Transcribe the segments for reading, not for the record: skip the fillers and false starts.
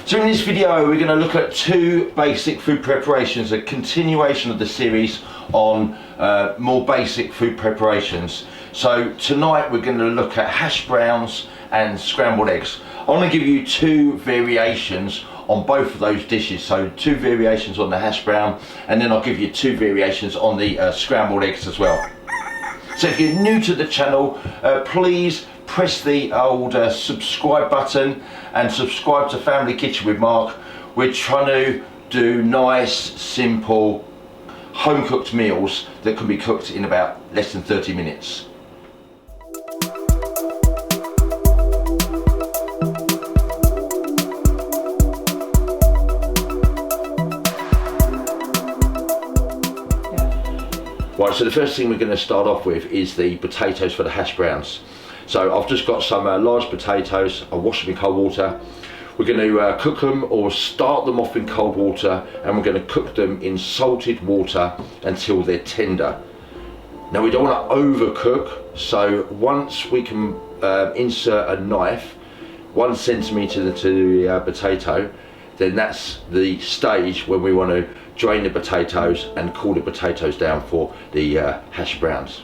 So in this video we're going to look at two basic food preparations, a continuation of the series on more basic food preparations. So tonight we're going to look at hash browns and scrambled eggs. I want to give you two variations on both of those dishes, so two variations on the hash brown, and then I'll give you two variations on the scrambled eggs as well. So if you're new to the channel, please press the old subscribe button and subscribe to Family Kitchen with Mark. We're trying to do nice, simple, home cooked meals that can be cooked in about less than 30 minutes. Right, so the first thing we're going to start off with is the potatoes for the hash browns. So I've just got some large potatoes. I wash them in cold water. We're going to cook them or start them off in cold water, and we're going to cook them in salted water until they're tender. Now we don't want to overcook, so once we can insert a knife 1 centimetre to the potato, then that's the stage when we want to drain the potatoes and cool the potatoes down for the hash browns.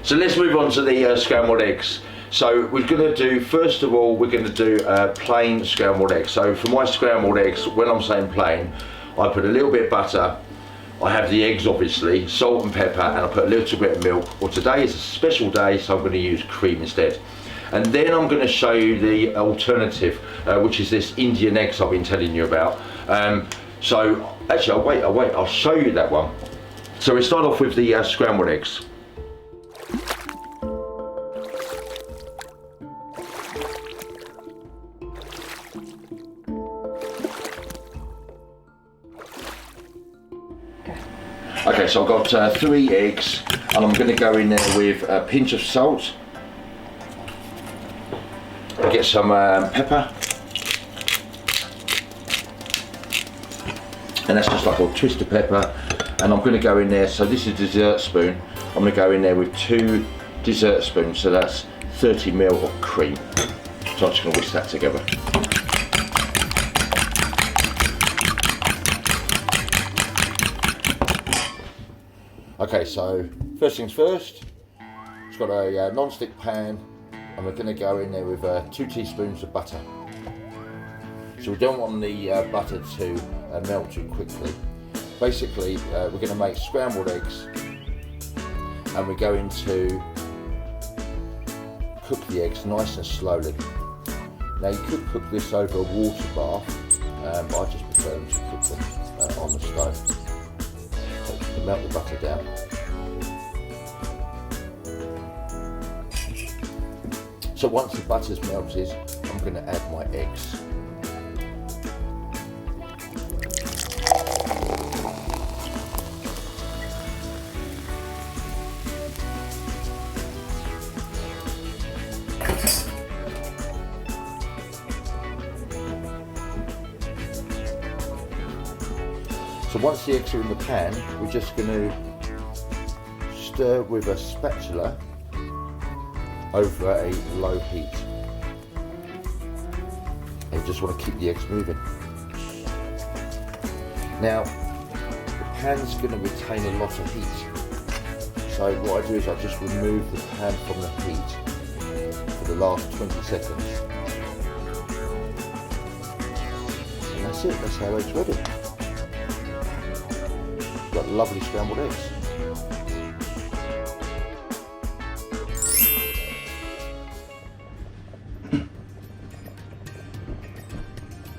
So let's move on to the scrambled eggs. So we're going to do, first of all, we're going to do plain scrambled eggs. So for my scrambled eggs, when I'm saying plain, I put a little bit of butter, I have the eggs obviously, salt and pepper, and I put a little bit of milk. Well, today is a special day, so I'm going to use cream instead. And then I'm going to show you the alternative, which is this Indian eggs I've been telling you about. So actually, I'll wait, I'll show you that one. So we start off with the scrambled eggs. Okay, so I've got 3 eggs, and I'm going to go in there with a pinch of salt. Get some pepper, and that's just like a twist of pepper, and I'm going to go in there, so this is a dessert spoon, I'm going to go in there with 2 dessert spoons, so that's 30 ml of cream. So I'm just going to whisk that together. Okay, so first things first, it's got a non-stick pan, and we're going to go in there with 2 teaspoons of butter. So we don't want the butter to melt too quickly. Basically, we're going to make scrambled eggs, and we're going to cook the eggs nice and slowly. Now you could cook this over a water bath, but I just prefer them to cook them on the stove. So to melt the butter down. So once the butter's melted, I'm going to add my eggs. So once the eggs are in the pan, we're just going to stir with a spatula over a low heat. And you just want to keep the eggs moving. Now, the pan's going to retain a lot of heat. So what I do is I just remove the pan from the heat for the last 20 seconds. And that's it, that's how it's ready. Got lovely scrambled eggs.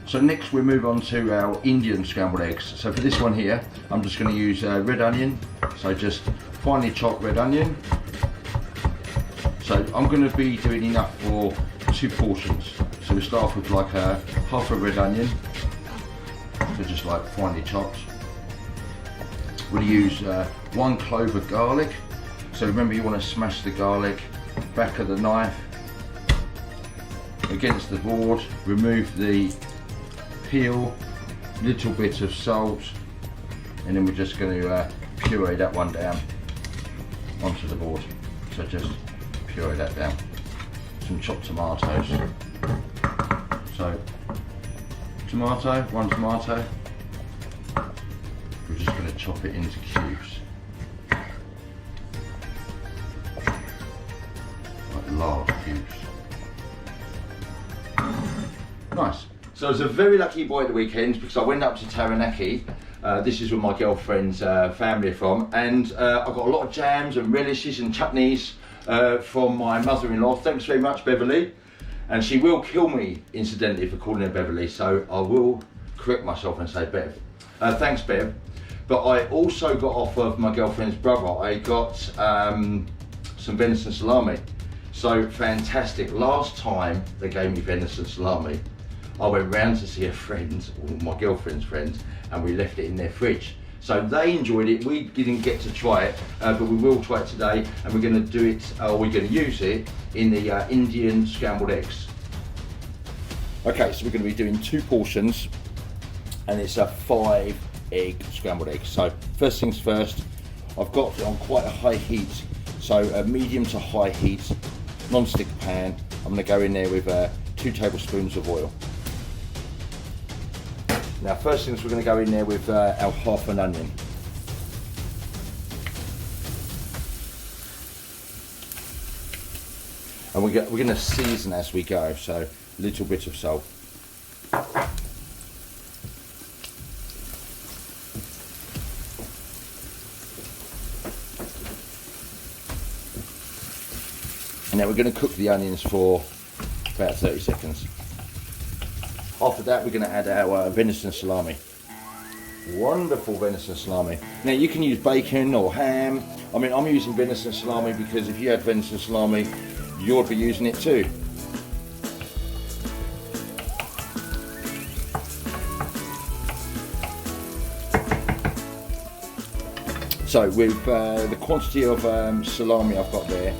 So next we move on to our Indian scrambled eggs. So for this one here, I'm just going to use red onion. So just finely chopped red onion. So I'm going to be doing enough for 2 portions. So we start off with like half a red onion. So just like finely chopped. We'll use 1 clove of garlic. So remember, you want to smash the garlic back of the knife against the board. Remove the peel, little bit of salt, and then we're just going to puree that one down onto the board. So just puree that down. Some chopped tomatoes. So tomato, one tomato. We're just going to chop it into cubes. Like large cubes. Nice. So I was a very lucky boy at the weekend because I went up to Taranaki. This is where my girlfriend's family are from, and I got a lot of jams and relishes and chutneys from my mother-in-law. Thanks very much, Beverly. And she will kill me, incidentally, for calling her Beverly, so I will correct myself and say Bev. Thanks, Bev. But I also got off of my girlfriend's brother. I got some venison salami. So fantastic. Last time they gave me venison salami, I went round to see a friend, or my girlfriend's friend, and we left it in their fridge. So they enjoyed it. We didn't get to try it, but we will try it today, and we're going to do it, or we're going to use it in the Indian scrambled eggs. Okay, so we're going to be doing 2 portions, and it's a 5-egg scrambled egg. So first things first, I've got it on quite a high heat, so a medium to high heat, non-stick pan. I'm going to go in there with 2 tablespoons of oil. Now first things, we're going to go in there with our half an onion. And we're going to season as we go, so a little bit of salt. And now we're going to cook the onions for about 30 seconds. After that, we're going to add our venison salami. Wonderful venison salami. Now you can use bacon or ham. I mean, I'm using venison salami because if you had venison salami, you'll be using it too. So with the quantity of salami I've got there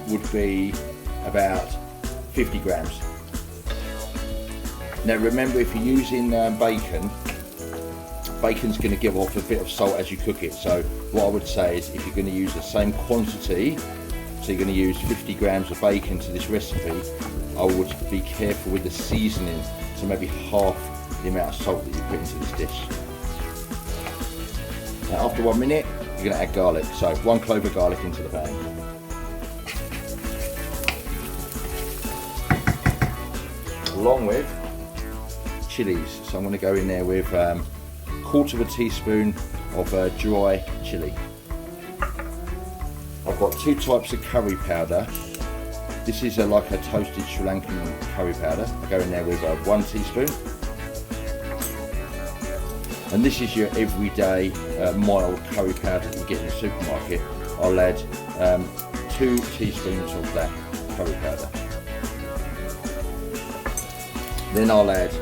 would be about 50 grams. Now remember, if you're using bacon, bacon's going to give off a bit of salt as you cook it. So what I would say is, if you're going to use the same quantity, so you're going to use 50 grams of bacon to this recipe, I would be careful with the seasoning, so maybe half the amount of salt that you put into this dish. Now after 1 minute, you're going to add garlic. So 1 clove of garlic into the pan. Along with chilies. So I'm going to go in there with 1/4 teaspoon of dry chilli. I've got 2 types of curry powder. This is like a toasted Sri Lankan curry powder. I go in there with 1 teaspoon. And this is your everyday mild curry powder that you get in the supermarket. I'll add 2 teaspoons of that curry powder. Then I'll add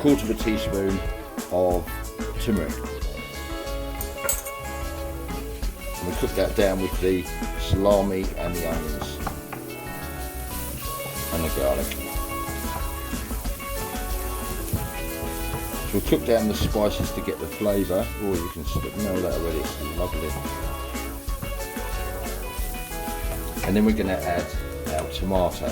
1/4 teaspoon of turmeric. And we cook that down with the salami and the onions and the garlic. So we'll cook down the spices to get the flavour. Oh, you can smell that already, it's lovely. And then we're going to add our tomato.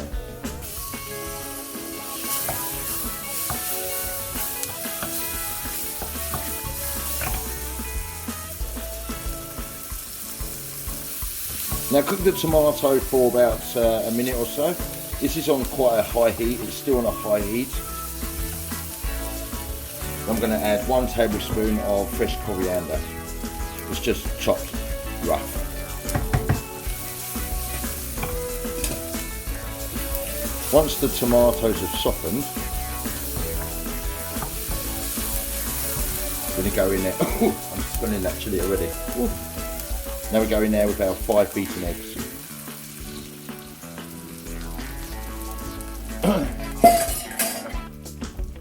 Now cook the tomato for about a minute or so. This is on quite a high heat, it's still on a high heat. I'm going to add 1 tablespoon of fresh coriander. It's just chopped rough. Once the tomatoes have softened, we're going to go in there. I'm smelling that chilli already. Ooh. Now we go in there with our 5 beaten eggs.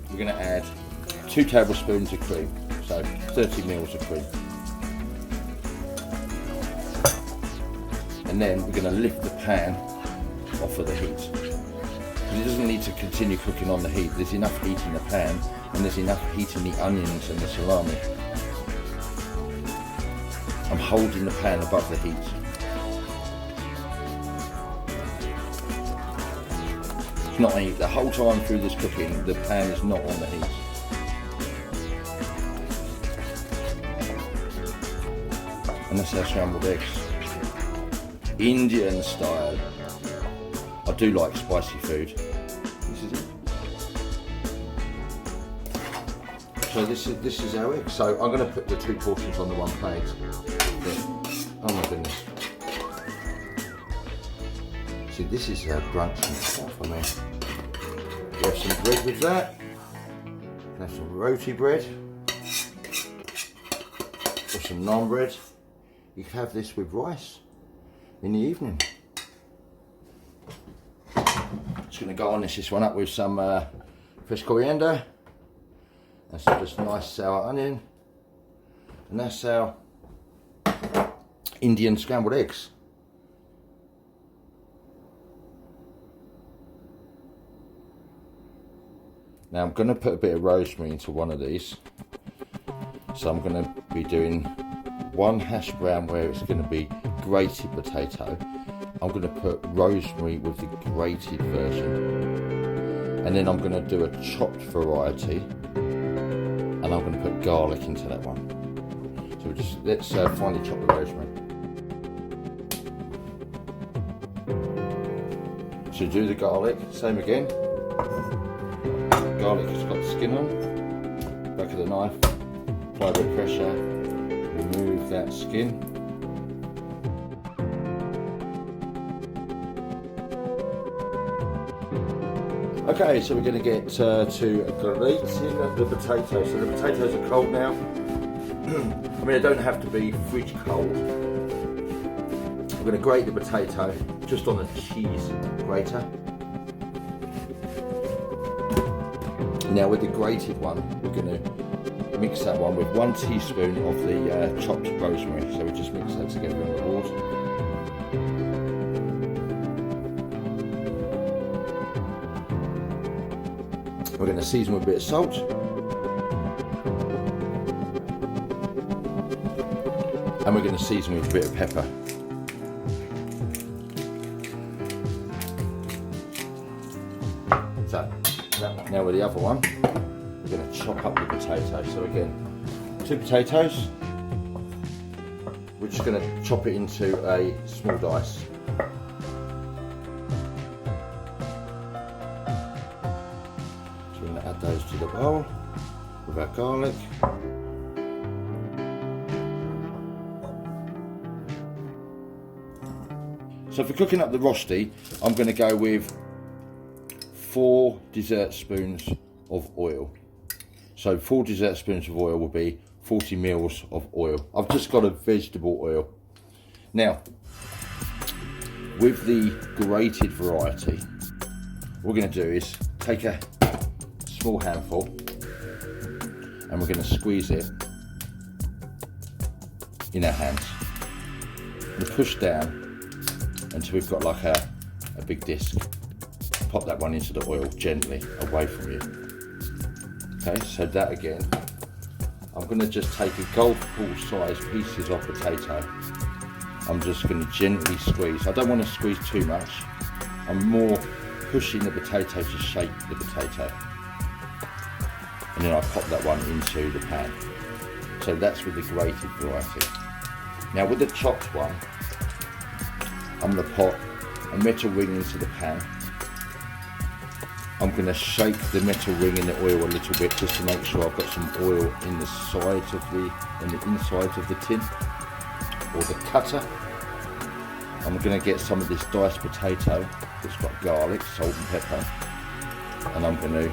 We're going to add 2 tablespoons of cream, so 30 mils of cream. And then we're going to lift the pan off of the heat. It doesn't need to continue cooking on the heat. There's enough heat in the pan, and there's enough heat in the onions and the salami. I'm holding the pan above the heat. It's not the whole time through this cooking, the pan is not on the heat. And that's our scrambled eggs. Indian style. I do like spicy food. This is it. So this is our egg. So I'm going to put the 2 portions on the one plate. Yeah. Oh my goodness. See, this is brunch and stuff. I mean, we have some bread with that. We have some roti bread. Or some naan bread. You can have this with rice in the evening. Just going to garnish this one up with some fresh coriander. That's just nice sour onion. And that's our Indian scrambled eggs. Now I'm going to put a bit of rosemary into one of these. So I'm going to be doing one hash brown where it's going to be grated potato. I'm going to put rosemary with the grated version. And then I'm going to do a chopped variety. And I'm going to put garlic into that one. So let's finely chop the rosemary. So do the garlic, same again. Garlic has got the skin on, back of the knife, apply a bit of pressure, remove that skin. Okay, so we're going to get to grating the potatoes. So the potatoes are cold now. I mean, they don't have to be fridge cold. I'm going to grate the potato just on a cheese grater. Now with the grated one, we're going to mix that one with 1 teaspoon of the chopped rosemary. So we just mix that together on the board. We're going to season with a bit of salt. And we're going to season with a bit of pepper. So, now with the other one, we're going to chop up the potato. So again, 2 potatoes. We're just going to chop it into a small dice. So we're going to add those to the bowl with our garlic. So for cooking up the rosti, I'm going to go with 4 dessert spoons of oil. So 4 dessert spoons of oil will be 40 mils of oil. I've just got a vegetable oil. Now, with the grated variety, what we're going to do is take a small handful and we're going to squeeze it in our hands and push down until we've got like a big disc. Pop that one into the oil gently away from you. Okay, so that again, I'm going to just take a golf ball size pieces of potato. I'm just going to gently squeeze. I don't want to squeeze too much. I'm more pushing the potato to shape the potato. And then I pop that one into the pan. So that's with the grated variety. Now with the chopped one, I'm going to pop a metal ring into the pan. I'm going to shake the metal ring in the oil a little bit just to make sure I've got some oil in the sides of the inside of the tin or the cutter. I'm going to get some of this diced potato that's got garlic, salt and pepper, and I'm going to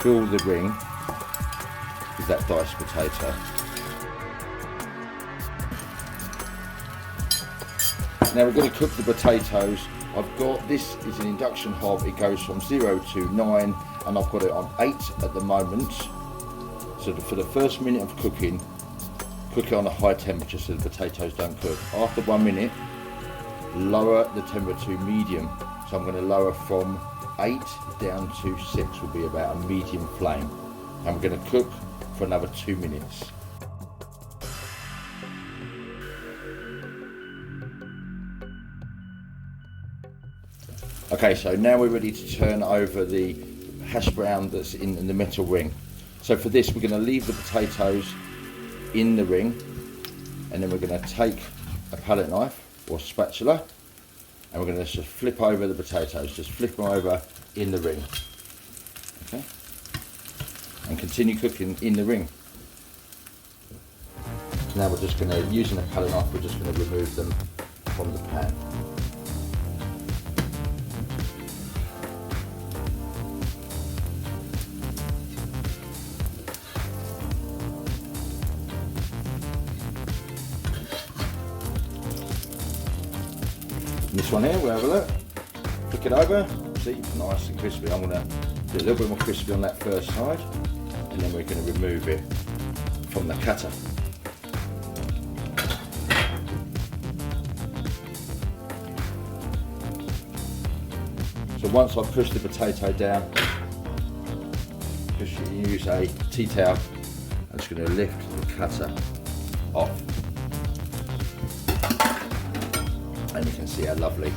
fill the ring with that diced potato. Now we're going to cook the potatoes. I've got, this is an induction hob, it goes from 0 to 9 and I've got it on 8 at the moment. So for the first minute of cooking, cook it on a high temperature so the potatoes don't cook. After 1 minute, lower the temperature to medium. So I'm going to lower from 8 down to 6 will be about a medium flame. And we're going to cook for another 2 minutes. Okay, so now we're ready to turn over the hash brown that's in the metal ring. So for this, we're going to leave the potatoes in the ring and then we're going to take a palette knife or spatula, and we're going to just flip over the potatoes, just flip them over in the ring, okay, and continue cooking in the ring. So now we're just going to, using a palette knife, we're just going to remove them from the pan. This one here, we'll have a look, flick it over, see, nice and crispy. I'm going to do a little bit more crispy on that first side, and then we're going to remove it from the cutter. So once I've pushed the potato down, just use a tea towel, I'm just going to lift the cutter off. And you can see how lovely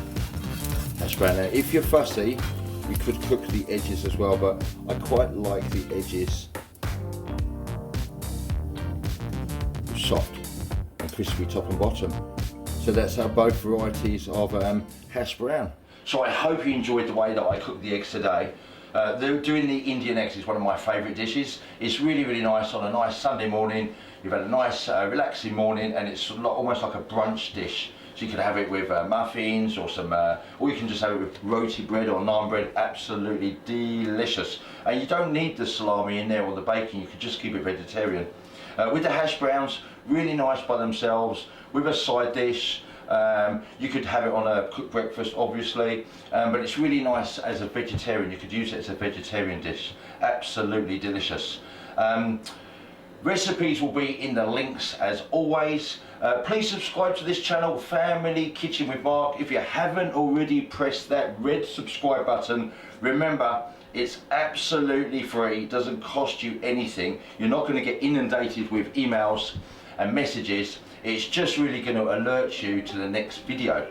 hash brown. Now, if you're fussy, you could cook the edges as well, but I quite like the edges soft and crispy top and bottom. So that's how both varieties of hash brown. So I hope you enjoyed the way that I cooked the eggs today. Doing the Indian eggs is one of my favourite dishes. It's really, really nice on a nice Sunday morning. You've had a nice relaxing morning, and it's almost like a brunch dish. So you could have it with muffins or or you can just have it with roti bread or naan bread. Absolutely delicious. And you don't need the salami in there or the bacon. You could just keep it vegetarian. With the hash browns, really nice by themselves. With a side dish, you could have it on a cooked breakfast, obviously, but it's really nice as a vegetarian. You could use it as a vegetarian dish. Absolutely delicious. Recipes will be in the links as always. Please subscribe to this channel, Family Kitchen with Mark. If you haven't already pressed that red subscribe button, remember, it's absolutely free. It doesn't cost you anything. You're not going to get inundated with emails and messages. It's just really going to alert you to the next video.